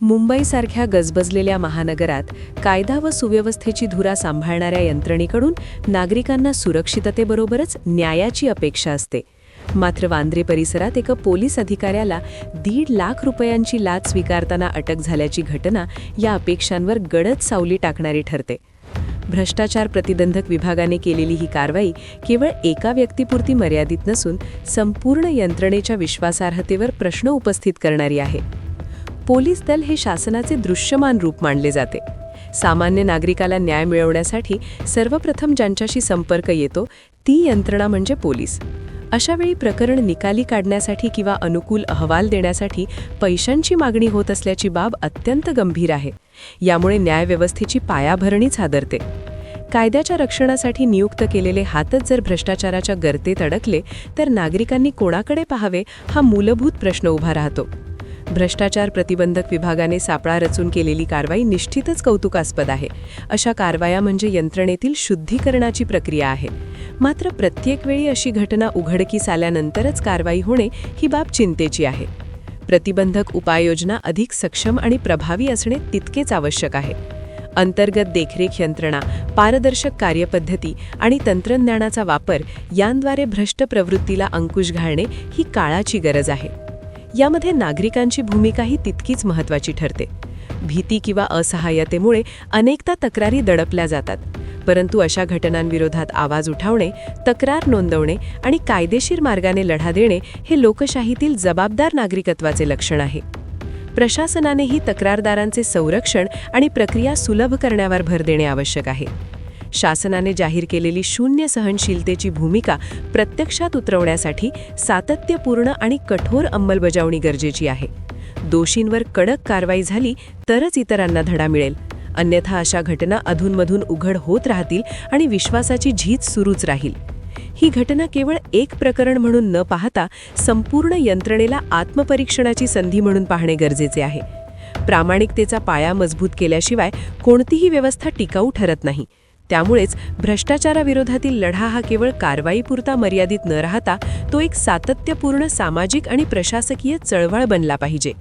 मुंबईसारख्या गजबजलेल्या महानगरात कायदा व सुव्यवस्थेची धुरा सांभाळणाऱ्या यंत्रणेकडून नागरिकांना सुरक्षिततेबरोबरच न्यायाची अपेक्षा असते. मात्र वांद्रे परिसरात एका पोलीस अधिकाऱ्याला 1.5 लाख रुपयांची लाच स्वीकारताना अटक झाल्याची घटना या अपेक्षांवर गडद सावली टाकणारी ठरते. भ्रष्टाचार प्रतिबंधक विभागाने केलेली ही कारवाई केवळ एका व्यक्तीपुरती मर्यादित नसून संपूर्ण यंत्रणेच्या विश्वासार्हतेवर प्रश्न उपस्थित करणारी आहे. पोलीस दल हे शासनाचे दृश्यमान रूप मानले जाते. सामान्य नागरिकाला न्याय मिळवण्यासाठी सर्वप्रथम ज्यांच्याशी संपर्क येतो ती यंत्रणा म्हणजे पोलीस. अशावेळी प्रकरण निकाली काढण्यासाठी किंवा अनुकूल अहवाल देण्यासाठी पैशांची मागणी होत असल्याची बाब अत्यंत गंभीर आहे. यामुळे न्यायव्यवस्थेची पायाभरणीच हादरते. कायद्याच्या रक्षणासाठी नियुक्त केलेले हातच जर भ्रष्टाचाराच्या गर्तेत अडकले तर नागरिकांनी कोणाकडे पाहावे हा मूलभूत प्रश्न उभा राहतो. भ्रष्टाचार प्रतिबंधक विभागाने सापळा रचून केलेली कारवाई निश्चितच कौतुकास्पद आहे. अशा कारवाया म्हणजे यंत्रणेतील शुद्धीकरणाची प्रक्रिया आहे. मात्र प्रत्येक वेळी अशी घटना उघडकीस आल्यानंतरच कारवाई होणे ही बाब चिंतेची आहे. प्रतिबंधक उपाययोजना अधिक सक्षम आणि प्रभावी असणे तितकेच आवश्यक आहे. अंतर्गत देखरेख यंत्रणा, पारदर्शक कार्यपद्धती आणि तंत्रज्ञानाचा वापर यांद्वारे भ्रष्ट प्रवृत्तीला अंकुश घालणे ही काळाची गरज आहे. यामध्ये नागरिकांची भूमिकाही तितकीच महत्त्वाची ठरते. भीती किंवा असहाय्यतेमुळे अनेकदा तक्रारी दडपल्या जातात. परंतु अशा घटनांविरोधात आवाज उठवणे, तक्रार नोंदवणे आणि कायदेशीर मार्गाने लढा देणे हे लोकशाहीतील जबाबदार नागरिकत्वाचे लक्षण आहे. प्रशासनानेही तक्रारदारांचे संरक्षण आणि प्रक्रिया सुलभ करण्यावर भर देणे आवश्यक आहे. शासनाने जाहीर केलेली शून्य सहनशीलतेची भूमिका प्रत्यक्षात उतरवण्यासाठी सातत्यपूर्ण आणि कठोर अंमलबजावणी गरजेची आहे. दोषींवर कडक कारवाई झाली तरच इतरांना धडा मिळेल. अन्यथा अशा घटना अधूनमधून उघड होत राहतील आणि विश्वासाची झीज सुरूच राहील. ही घटना केवळ एक प्रकरण म्हणून न पाहता संपूर्ण यंत्रणेला आत्मपरीक्षणाची संधी म्हणून पाहणे गरजेचे आहे. प्रामाणिकतेचा पाया मजबूत केल्याशिवाय कोणतीही व्यवस्था टिकाऊ ठरत नाही. त्यामुळेच भ्रष्टाचाराविरोधातील लढा हा केवळ कारवाईपुरता मर्यादित न राहता तो एक सातत्यपूर्ण सामाजिक आणि प्रशासकीय चळवळ बनला पाहिजे.